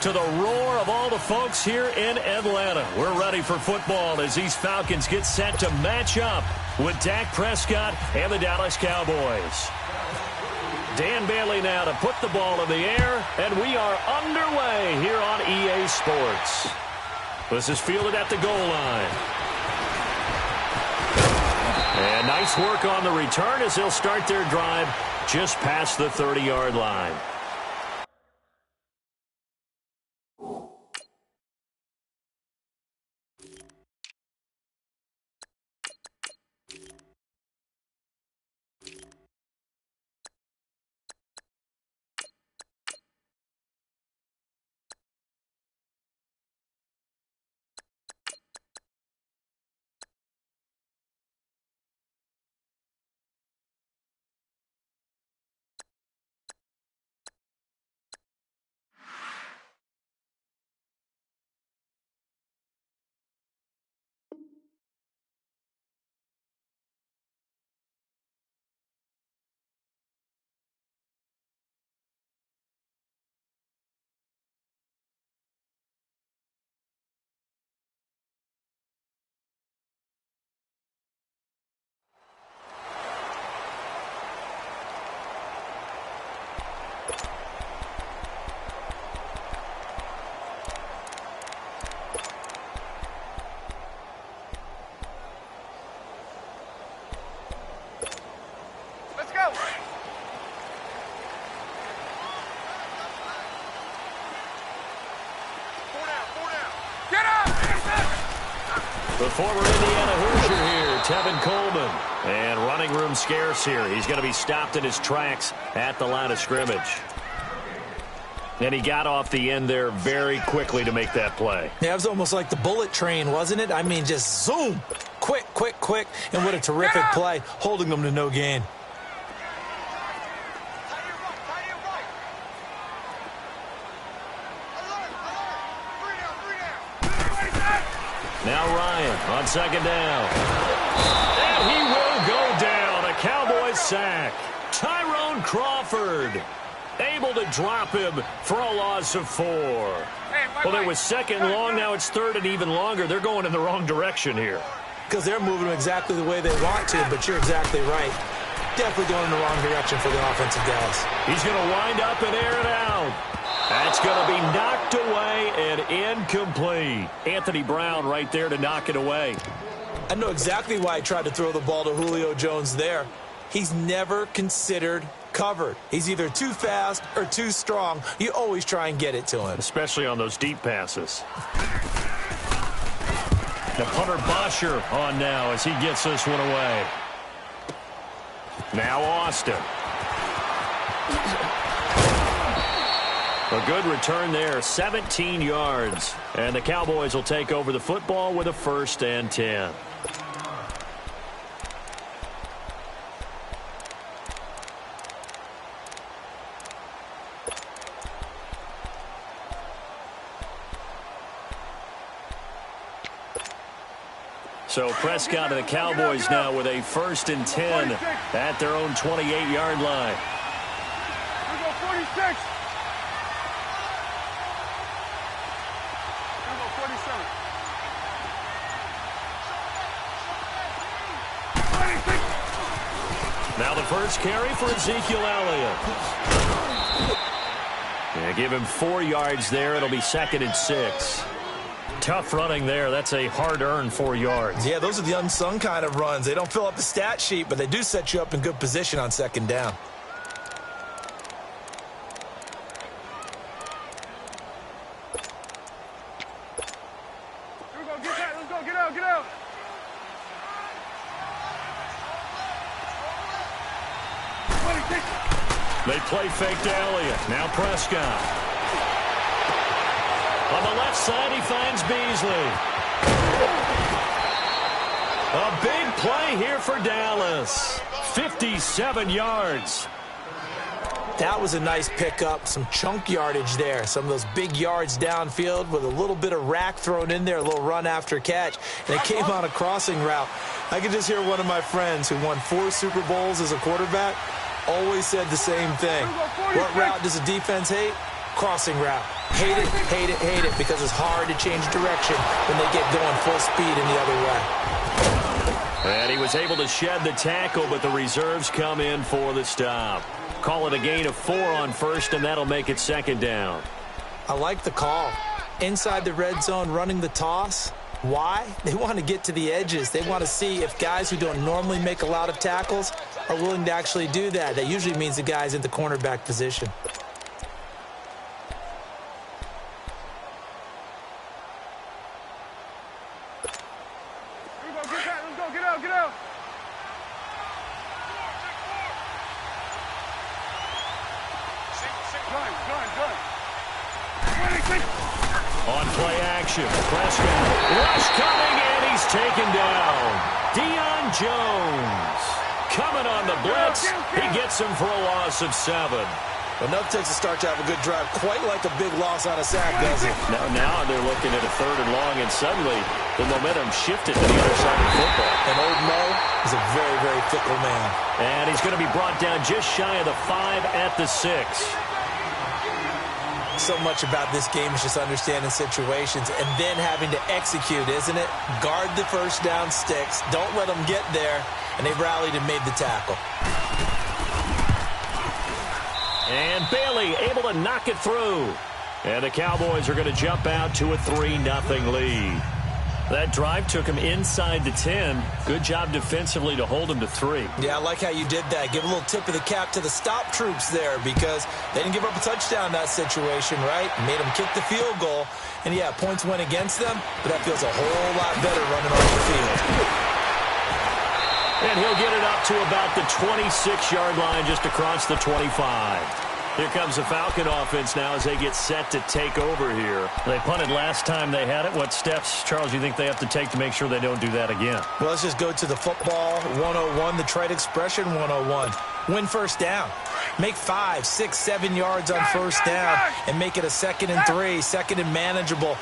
to the roar of all the folks here in Atlanta. We're ready for football as these Falcons get set to match up with Dak Prescott and the Dallas Cowboys. Dan Bailey now to put the ball in the air, and we are underway here on EA Sports. This is fielded at the goal line. And nice work on the return as they'll start their drive just past the 30-yard line. The former Indiana Hoosier here, Tevin Coleman. And running room scarce here. He's going to be stopped in his tracks at the line of scrimmage. And he got off the end there very quickly to make that play. Yeah, it was almost like the bullet train, wasn't it? I mean, just zoom. Quick, quick, quick. And what a terrific play, holding them to no gain. Now Ryan on second down. And he will go down. A Cowboys sack. Tyrone Crawford able to drop him for a loss of 4. Well, it was second long. Now it's third and even longer. They're going in the wrong direction here. Because they're moving exactly the way they want to, but you're exactly right. Definitely going in the wrong direction for the offensive guys. He's going to wind up and air it out. That's going to be knocked away and incomplete. Anthony Brown right there to knock it away. I know exactly why he tried to throw the ball to Julio Jones there. He's never considered covered. He's either too fast or too strong. You always try and get it to him. Especially on those deep passes. The punter Bosher on now as he gets this one away. Now Austin. A good return there, 17 yards. And the Cowboys will take over the football with a 1st and 10. So Prescott and the Cowboys now with a 1st and 10 at their own 28-yard line. We go 46. Now the first carry for Ezekiel Elliott. Yeah, give him 4 yards there. It'll be 2nd and 6. Tough running there. That's a hard-earned 4 yards. Yeah, those are the unsung kind of runs. They don't fill up the stat sheet, but they do set you up in good position on 2nd down. Here we go. Get that. Let's go. Get out. Get out. They play fake to Elliott. Now Prescott. On the left side, he finds Beasley. A big play here for Dallas. 57 yards. That was a nice pickup, some chunk yardage there. Some of those big yards downfield with a little bit of rack thrown in there, a little run after catch. And it came on a crossing route. I could just hear one of my friends who won 4 Super Bowls as a quarterback always said the same thing. What route does a defense hate? Crossing route. Hate it, hate it, hate it, because it's hard to change direction when they get going full speed in the other way. And he was able to shed the tackle, but the reserves come in for the stop. Call it a gain of 4 on first, and that'll make it second down. I like the call. Inside the red zone, running the toss. Why? They want to get to the edges. They want to see if guys who don't normally make a lot of tackles are willing to actually do that. That usually means the guy's in the cornerback position. On play action, Prescott. Rush coming, and he's taken down. Deion Jones coming on the blitz. He gets him for a loss of 7. Enough takes a start to have a good drive, quite like a big loss on a sack, does it? Now they're looking at a 3rd and long, and suddenly the momentum shifted to the other side of the football. And old Mo is a very, very fickle man. And he's going to be brought down just shy of the 5 at the 6. So much about this game is just understanding situations and then having to execute, isn't it? Guard the first down sticks. Don't let them get there. And they rallied and made the tackle. And Bailey able to knock it through. And the Cowboys are going to jump out to a 3-0 lead. That drive took him inside the 10. Good job defensively to hold him to 3. Yeah, I like how you did that. Give a little tip of the cap to the stop troops there, because they didn't give up a touchdown in that situation, right? Made them kick the field goal. And, yeah, points went against them, but that feels a whole lot better running off the field. And he'll get it up to about the 26-yard line, just across the 25. Here comes the Falcon offense now as they get set to take over here. They punted last time they had it. What steps, Charles, you think they have to take to make sure they don't do that again? Well, let's just go to the football 101, the trite expression 101. Win first down. Make 5, 6, 7 yards on first down and make it a 2nd and 3, 2nd and manageable.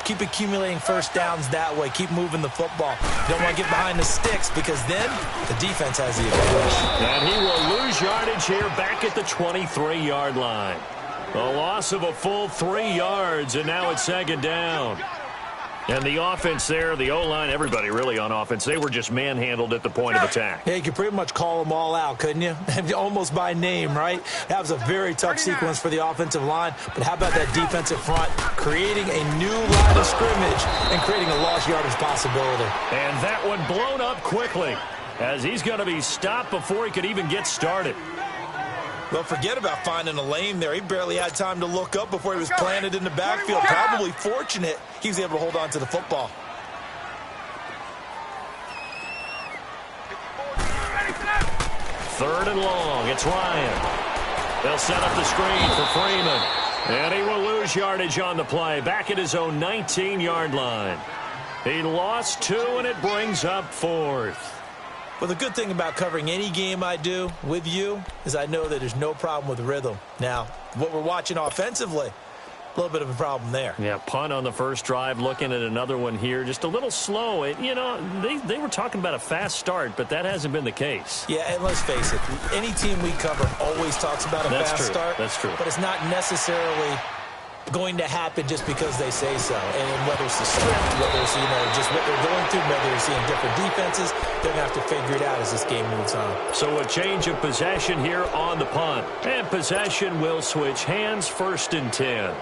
Keep accumulating first downs that way. Keep moving the football. You don't want to get behind the sticks, because then the defense has the advantage. And he will lose yardage here back at the 23-yard line. A loss of a full 3 yards, and now it's second down. And the offense there, the O-line, everybody really on offense, they were just manhandled at the point of attack. Yeah, you could pretty much call them all out, couldn't you? Almost by name, right? That was a very tough sequence for the offensive line. But how about that defensive front creating a new line of scrimmage and creating a lost yardage possibility? And that one blown up quickly, as he's going to be stopped before he could even get started. Well, forget about finding a lane there. He barely had time to look up before he was planted in the backfield. Probably fortunate he was able to hold on to the football. Third and long. It's Ryan. They'll set up the screen for Freeman. And he will lose yardage on the play. Back at his own 19-yard line. He lost 2, and it brings up 4th. Well, the good thing about covering any game I do with you is I know that there's no problem with rhythm. Now, what we're watching offensively, a little bit of a problem there. Yeah, punt on the first drive, looking at another one here. Just a little slow. You know, they were talking about a fast start, but that hasn't been the case. Yeah, and let's face it, any team we cover always talks about a fast start. That's true. But it's not necessarily going to happen just because they say so. And whether it's the script, whether it's, just what they're going through, whether they're seeing different defenses, they're going to have to figure it out as this game moves on. So a change of possession here on the punt. And possession will switch hands, 1st and 10.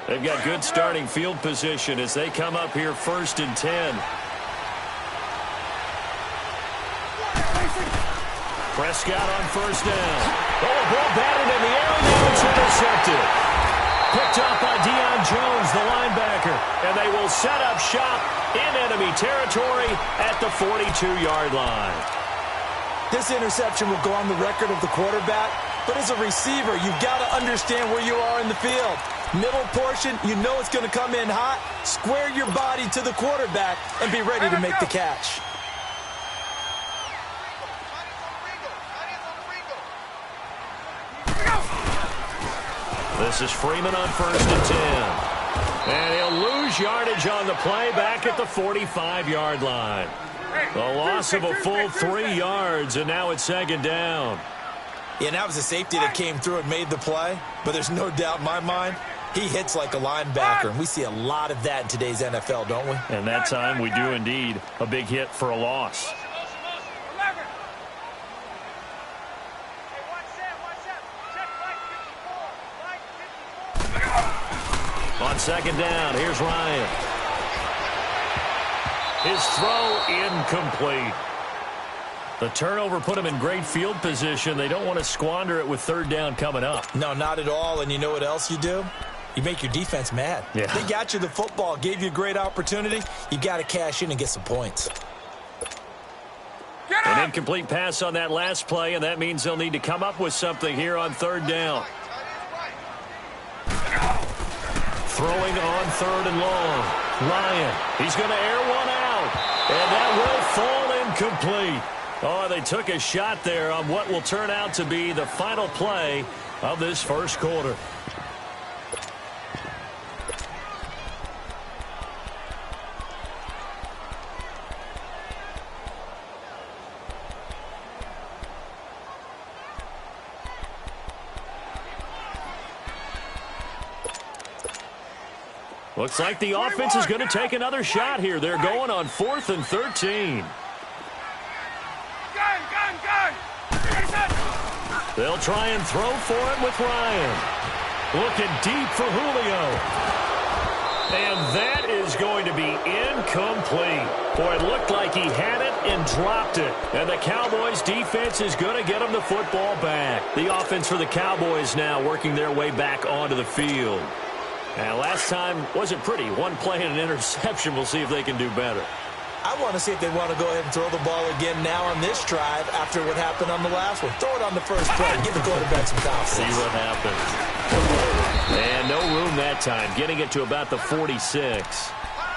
They've got good starting field position as they come up here 1st and 10. Prescott on first down. Oh, a ball batted in the air, and now it's intercepted. Picked up by Deion Jones, the linebacker. And they will set up shop in enemy territory at the 42-yard line. This interception will go on the record of the quarterback, but as a receiver, you've got to understand where you are in the field. Middle portion, you know it's going to come in hot. Square your body to the quarterback and be ready to make the catch. This is Freeman on 1st and 10. And he'll lose yardage on the play back at the 45-yard line. A loss of a full 3 yards, and now it's second down. Yeah, and that was a safety that came through and made the play, but there's no doubt in my mind, he hits like a linebacker, and we see a lot of that in today's NFL, don't we? And that time we do indeed. A big hit for a loss. On second down, here's Ryan. His throw incomplete. The turnover put him in great field position. They don't want to squander it with third down coming up. No, not at all. And you know what else you do? You make your defense mad. Yeah. They got you the football, gave you a great opportunity. You got to cash in and get some points. An incomplete pass on that last play, and that means they'll need to come up with something here on third down. Throwing on third and long. Ryan, he's going to air one out. And that will fall incomplete. Oh, they took a shot there on what will turn out to be the final play of this first quarter. Looks like the offense is going to take another shot here. They're going on 4th and 13. They'll try and throw for it with Ryan. Looking deep for Julio. And that is going to be incomplete. Boy, it looked like he had it and dropped it. And the Cowboys' defense is going to get him the football back. The offense for the Cowboys now working their way back onto the field. And last time wasn't pretty. One play and an interception. We'll see if they can do better. I want to see if they want to go ahead and throw the ball again now on this drive after what happened on the last one. Throw it on the first play. Give the quarterback some confidence. See what happens. And no room that time. Getting it to about the 46.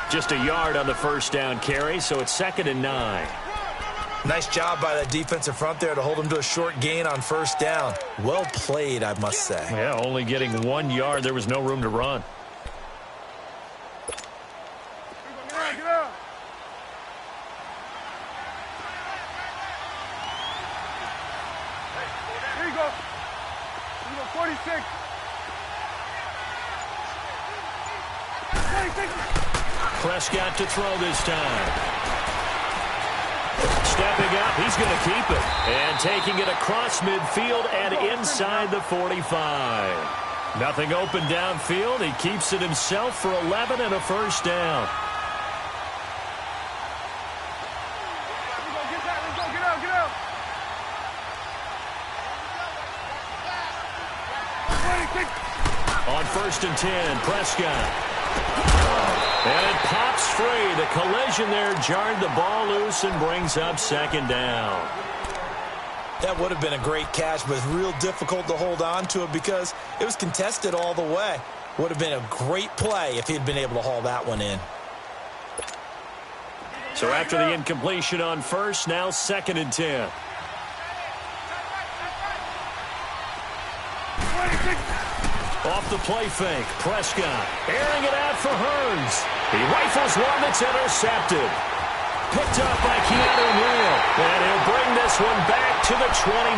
Just a yard on the first down carry, so it's 2nd and 9. Nice job by that defensive front there to hold him to a short gain on first down. Well played, I must say. Yeah, only getting 1 yard. There was no room to run. Get up. Here you go. Here you go, 46. 46. Prescott to throw this time. Stepping up, he's going to keep it. And taking it across midfield and inside the 45. Nothing open downfield. He keeps it himself for 11 and a first down. Get out, get out. 26. On 1st and 10, Prescott. And it pops free. The collision there jarred the ball loose and brings up 2nd down. That would have been a great catch, but it's real difficult to hold on to it because it was contested all the way. Would have been a great play if he'd been able to haul that one in. So after the incompletion on first, now 2nd and 10. 26. Off the play fake, Prescott airing it out for Hearns. He rifles one that's intercepted. Picked up by Keanu Neal. And he'll bring this one back to the 29.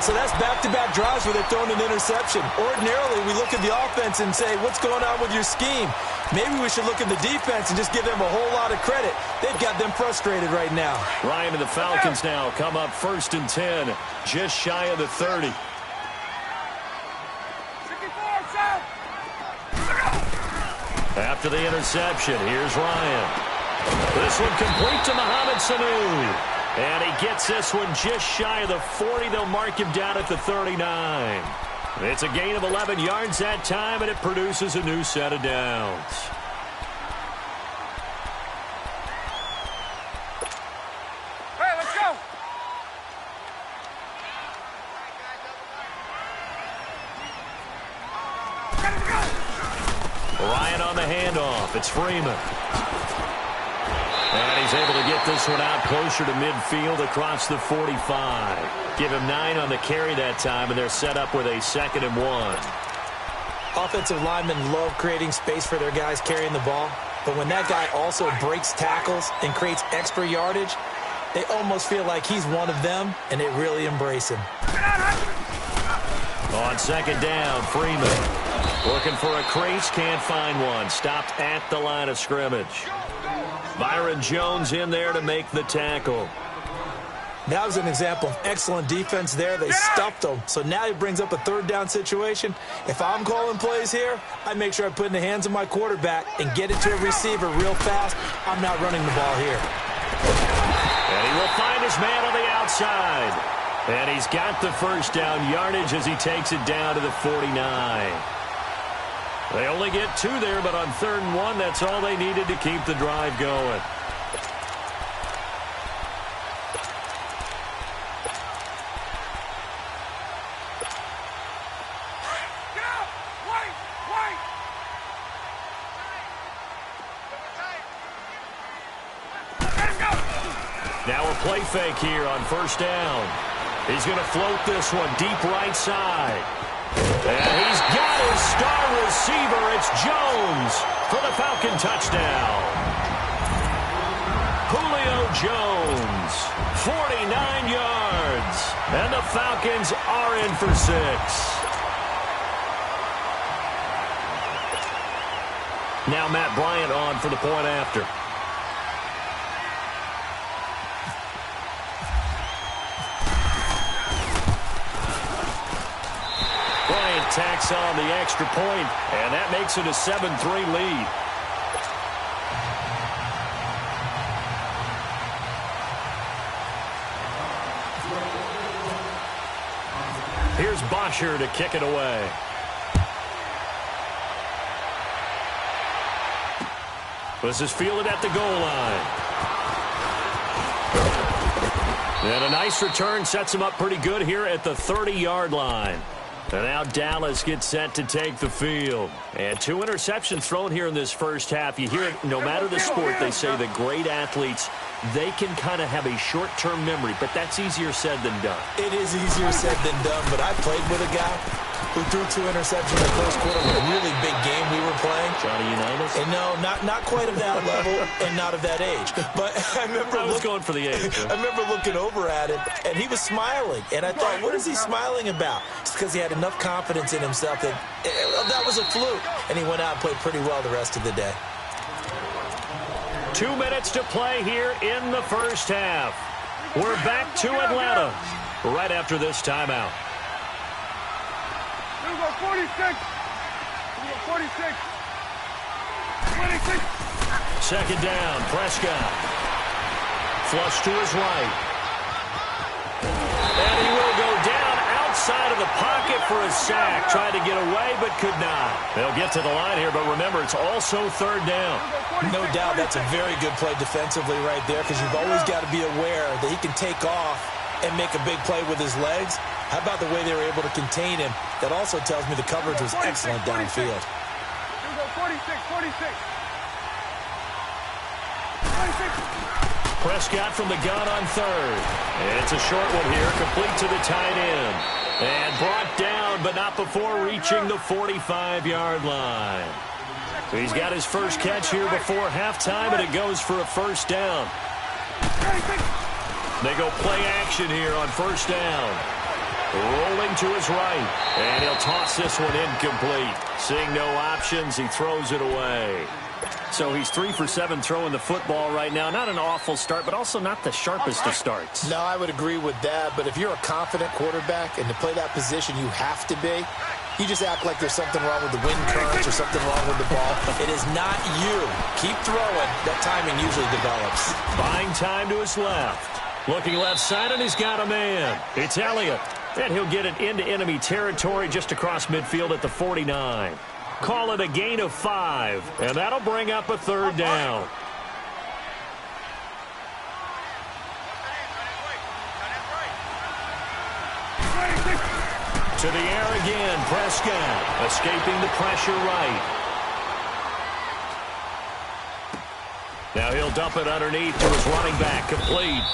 So that's back-to-back drives where they're throwing an interception. Ordinarily, we look at the offense and say, what's going on with your scheme? Maybe we should look at the defense and just give them a whole lot of credit. They've got them frustrated right now. Ryan and the Falcons now come up 1st and 10, just shy of the 30. After the interception, here's Ryan. This one complete to Mohamed Sanu. And he gets this one just shy of the 40. They'll mark him down at the 39. It's a gain of 11 yards that time, and it produces a new set of downs. Hey, let's go. Ryan on the handoff. It's Freeman. And he's able to get this one out closer to midfield across the 45. Give him 9 on the carry that time, and they're set up with a 2nd and 1. Offensive linemen love creating space for their guys carrying the ball. But when that guy also breaks tackles and creates extra yardage, They almost feel like he's one of them, and they really embrace him. On second down, Freeman looking for a crease, can't find one. Stopped at the line of scrimmage. Byron Jones in there to make the tackle. That was an example of excellent defense there. They stuffed him. So now he brings up a third down situation. If I'm calling plays here, I make sure I put it in the hands of my quarterback and get it to a receiver real fast. I'm not running the ball here. And he will find his man on the outside. And he's got the first down yardage as he takes it down to the 49. They only get 2 there, but on 3rd and 1, that's all they needed to keep the drive going. Now a play fake here on 1st down. He's going to float this one deep right side. And he's got his star receiver. It's Jones for the Falcon touchdown. Julio Jones, 49 yards. And the Falcons are in for 6. Now Matt Bryant on for the point after. Tacks on the extra point, and that makes it a 7-3 lead. Here's Bosher to kick it away. This is fielded at the goal line. And a nice return sets him up pretty good here at the 30-yard line. And now Dallas gets set to take the field. And 2 interceptions thrown here in this first half. You hear it, no matter the sport, they say the great athletes, they can kind of have a short-term memory, but that's easier said than done. It is easier said than done, but I played with a guy who threw 2 interceptions in the first quarter of a really big game we were playing. Johnny Unitas? And no, not quite of that level and not of that age. But I remember I was going for the age. I remember looking over at him, and he was smiling. And I thought, what is he smiling about? It's because he had enough confidence in himself that that was a fluke. And he went out and played pretty well the rest of the day. 2 minutes to play here in the first half. We're back to Atlanta right after this timeout. We go 46. We go 46. 26. Second down, Prescott. Flush to his right. And he will go down outside of the pocket for a sack. Tried to get away, but could not. They'll get to the line here, but remember, it's also 3rd down. No doubt that's a very good play defensively right there, because you've always got to be aware that he can take off and make a big play with his legs. How about the way they were able to contain him? That also tells me the coverage was excellent downfield. We go 46, 46. 46. Prescott from the gun on 3rd. It's a short one here, complete to the tight end. And brought down, but not before reaching the 45-yard line. So he's got his first catch here before halftime, and it goes for a 1st down. They go play action here on 1st down. Rolling to his right, and he'll toss this one incomplete. Seeing no options, he throws it away. So he's 3 for 7 throwing the football right now. Not an awful start, but also not the sharpest of starts. No, I would agree with that, but if you're a confident quarterback and to play that position you have to be, you just act like there's something wrong with the wind currents or something wrong with the ball. It is not you. Keep throwing. That timing usually develops. Buying time to his left. Looking left side, and he's got a man. It's Elliott. And he'll get it into enemy territory just across midfield at the 49. Call it a gain of 5, and that'll bring up a 3rd down. To the air again, Prescott, escaping the pressure right. Now he'll dump it underneath to his running back, complete.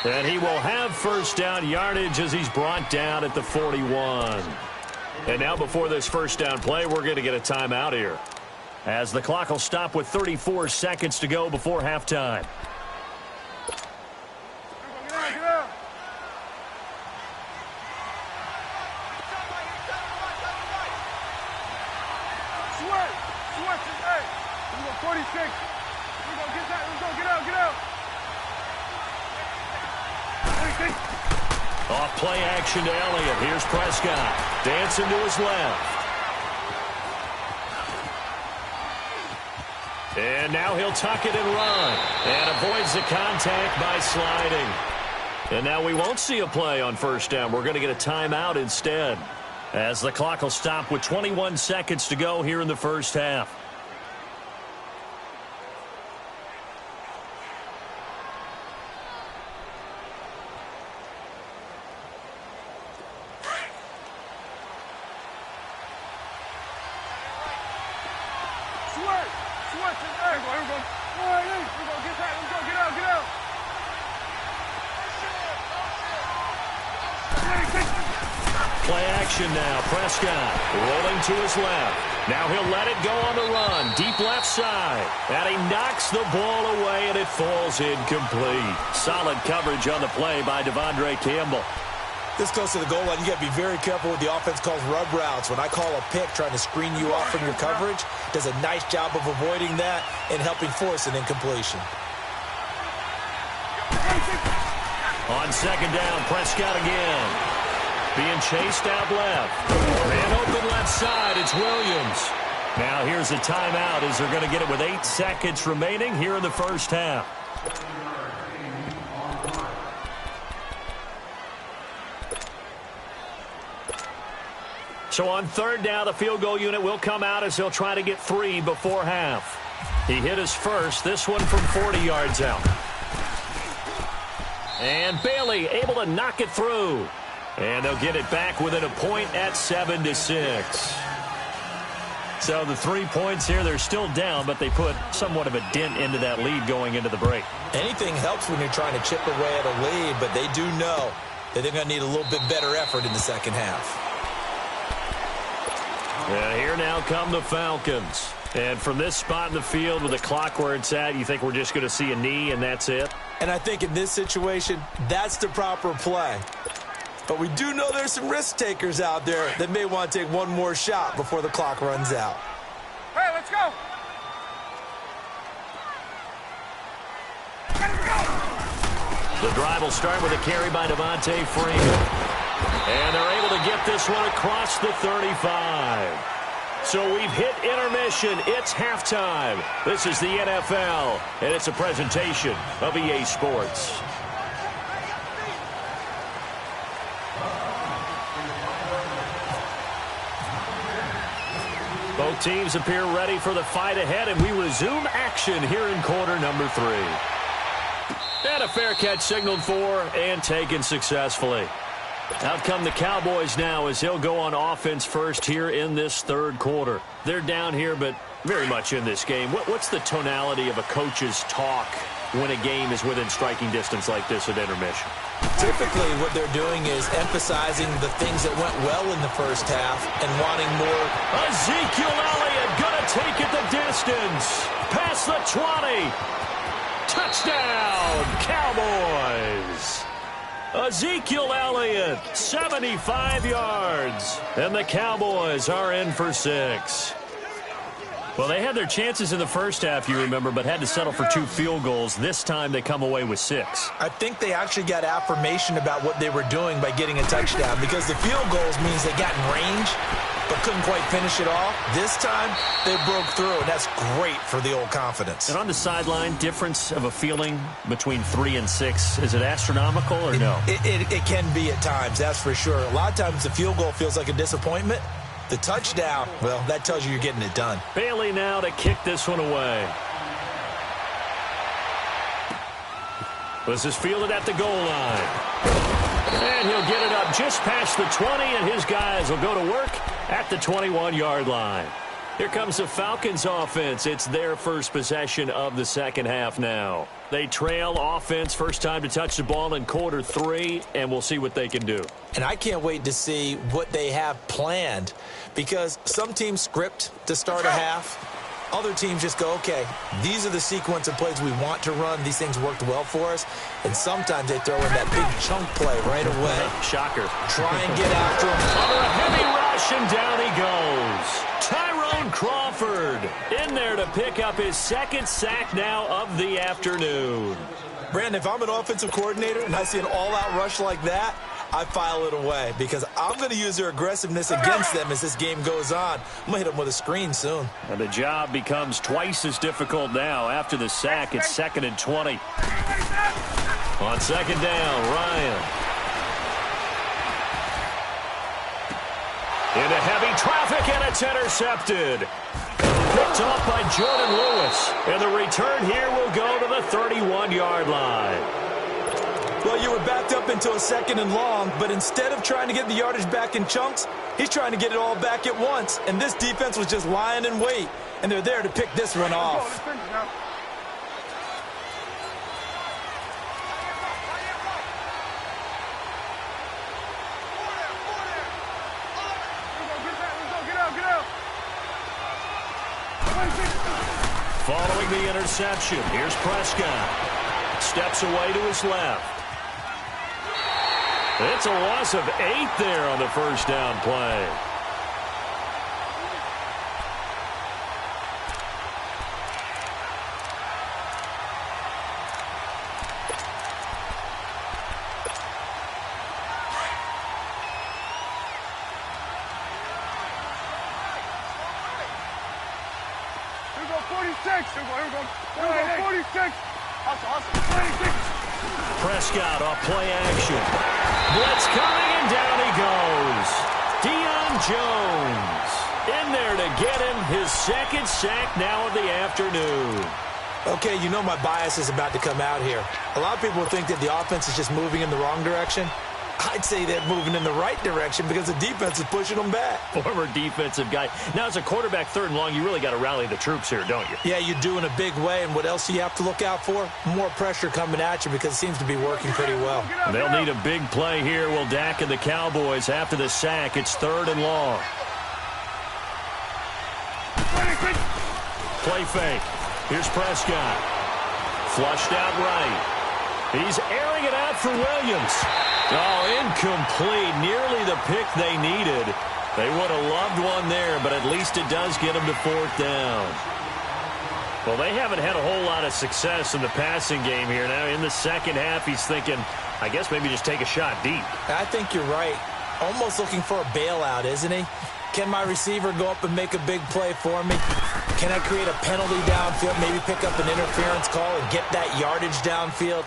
And he will have 1st down yardage as he's brought down at the 41. And now before this 1st down play, we're going to get a timeout here, as the clock will stop with 34 seconds to go before halftime. Switch it. Hey, we go 46. We go get that. Let's go. Get out. Get out. 46. Off play action to Elliott. Here's Prescott. Dancing to his left. And now he'll tuck it and run. And avoids the contact by sliding. And now we won't see a play on first down. We're going to get a timeout instead, as the clock will stop with 21 seconds to go here in the first half. Play action now. Prescott rolling to his left. Now he'll let it go on the run. Deep left side. And he knocks the ball away, and it falls incomplete. Solid coverage on the play by Devondre Campbell. This goes to the goal line. You got to be very careful with the offense calls rub routes. When I call a pick trying to screen you off from your coverage, does a nice job of avoiding that and helping force an incompletion. On second down, Prescott again. Being chased out left. Man open left side, it's Williams. Now here's a timeout as they're going to get it with 8 seconds remaining here in the first half. So on third down, the field goal unit will come out as they'll try to get 3 before half. He hit his first, this one from 40 yards out. And Bailey able to knock it through. And they'll get it back within a point at 7-6. So the 3 points here, they're still down, but they put somewhat of a dent into that lead going into the break. Anything helps when you're trying to chip away at a lead, but they do know that they're going to need a little bit better effort in the second half. And here now come the Falcons. And from this spot in the field with the clock where it's at, you think we're just going to see a knee and that's it? And I think in this situation, that's the proper play. But we do know there's some risk takers out there that may want to take one more shot before the clock runs out. Hey, let's go. The drive will start with a carry by Devontae Freeman. And they're able to get this one across the 35. So we've hit intermission. It's halftime. This is the NFL, and it's a presentation of EA Sports. Both teams appear ready for the fight ahead, and we resume action here in quarter number 3. And a fair catch signaled for and taken successfully. Out come the Cowboys now as they'll go on offense first here in this third quarter. They're down here, but very much in this game. What's the tonality of a coach's talk when a game is within striking distance like this at intermission? Typically, what they're doing is emphasizing the things that went well in the first half and wanting more. Ezekiel Elliott going to take it the distance. Past the 20. Touchdown, Cowboys. Ezekiel Elliott, 75 yards. And the Cowboys are in for 6. Well, they had their chances in the first half, you remember, but had to settle for 2 field goals. This time they come away with 6. I think they actually got affirmation about what they were doing by getting a touchdown, because the field goals means they got in range but couldn't quite finish it off. This time they broke through, and that's great for the old confidence. And on the sideline, difference of a feeling between 3 and 6, is it astronomical or no? It can be at times, that's for sure. A lot of times the field goal feels like a disappointment. The touchdown, well, that tells you you're getting it done. Bailey now to kick this one away. This is fielded at the goal line. And he'll get it up just past the 20, and his guys will go to work at the 21-yard line. Here comes the Falcons offense. It's their first possession of the second half now. They trail offense, first time to touch the ball in quarter 3, and we'll see what they can do. And I can't wait to see what they have planned, because some teams script to start a half. Other teams just go, okay, these are the sequence of plays we want to run. These things worked well for us. And sometimes they throw in that big chunk play right away. Shocker. Try and get after him. Under a heavy rush, and down he goes. Tyrone Crawford pick up his second sack now of the afternoon. Brandon, if I'm an offensive coordinator and I see an all-out rush like that, I file it away because I'm going to use their aggressiveness against them as this game goes on. I'm going to hit them with a screen soon. And the job becomes twice as difficult now. After the sack, it's 2nd and 20. On 2nd down, Ryan. Into heavy traffic, and it's intercepted. Picked off by Jordan Lewis. And the return here will go to the 31-yard line. Well, you were backed up into a 2nd and long, but instead of trying to get the yardage back in chunks, he's trying to get it all back at once. And this defense was just lying in wait, and they're there to pick this one off. Following the interception, here's Prescott. Steps away to his left. It's a loss of 8 there on the first down play. Here we go, 46. Here we go, 46. Hustle. 46. Prescott off play action. Blitz coming, and down he goes. Deion Jones in there to get him his second sack now of the afternoon. Okay, you know my bias is about to come out here. A lot of people think that the offense is just moving in the wrong direction. I'd say they're moving in the right direction because the defense is pushing them back. Former defensive guy. Now, as a quarterback, 3rd and long, you really got to rally the troops here, don't you? Yeah, you do in a big way. And what else do you have to look out for? More pressure coming at you because it seems to be working pretty well. They'll need a big play here. Will Dak and the Cowboys after the sack. It's 3rd and long. Play fake. Here's Prescott. Flushed out right. He's airing it out for Williams. Oh, incomplete. Nearly the pick they needed. They would have loved one there, but at least it does get them to 4th down. Well, they haven't had a whole lot of success in the passing game here. Now, in the second half, he's thinking, I guess maybe just take a shot deep. I think you're right. Almost looking for a bailout, isn't he? Can my receiver go up and make a big play for me? Can I create a penalty downfield, maybe pick up an interference call and get that yardage downfield?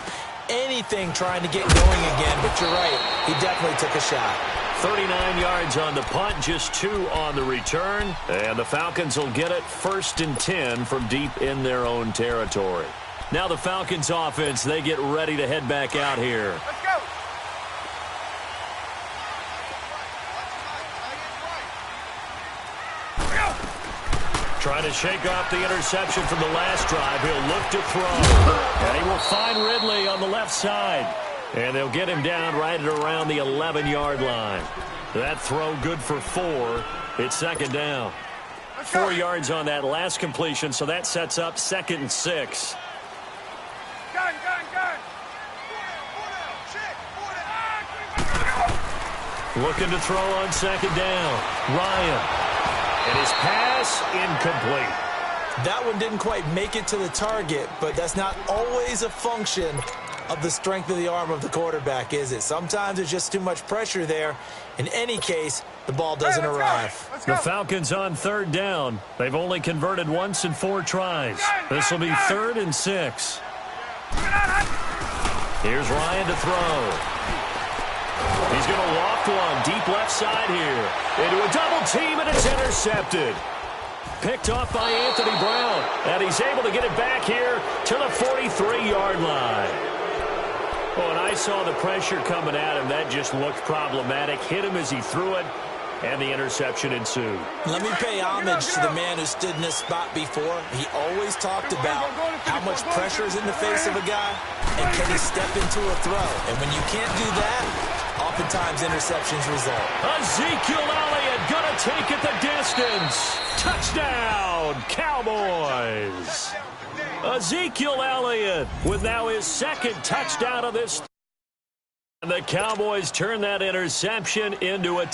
Anything trying to get going again, but you're right. He definitely took a shot. 39 yards on the punt, just 2 on the return. And the Falcons will get it 1st and 10 from deep in their own territory. Now the Falcons offense, they get ready to head back out here. Let's go. Trying to shake off the interception from the last drive. He'll look to throw. And he will find Ridley on the left side. And they'll get him down right at around the 11-yard line. That throw good for 4. It's 2nd down. 4 yards on that last completion, so that sets up 2nd and 6. Gun. Looking to throw on 2nd down. Ryan. And his pass incomplete. That one didn't quite make it to the target, but that's not always a function of the strength of the arm of the quarterback, is it? Sometimes there's just too much pressure there. In any case, the ball doesn't arrive. The Falcons on 3rd down. They've only converted once in 4 tries. This will be 3rd and 6. Here's Ryan to throw. He's going to loft one deep left side here. Into a double team, and it's intercepted. Picked off by Anthony Brown. And he's able to get it back here to the 43-yard line. Oh, and I saw the pressure coming at him. That just looked problematic. Hit him as he threw it, and the interception ensued. Let me pay homage to the man who stood in this spot before. He always talked about how much pressure is in the face of a guy, and can he step into a throw. And when you can't do that, oftentimes interceptions result. Ezekiel Elliott going to take it the distance. Touchdown, Cowboys. Ezekiel Elliott with now his 2nd touchdown of this. And the Cowboys turn that interception into a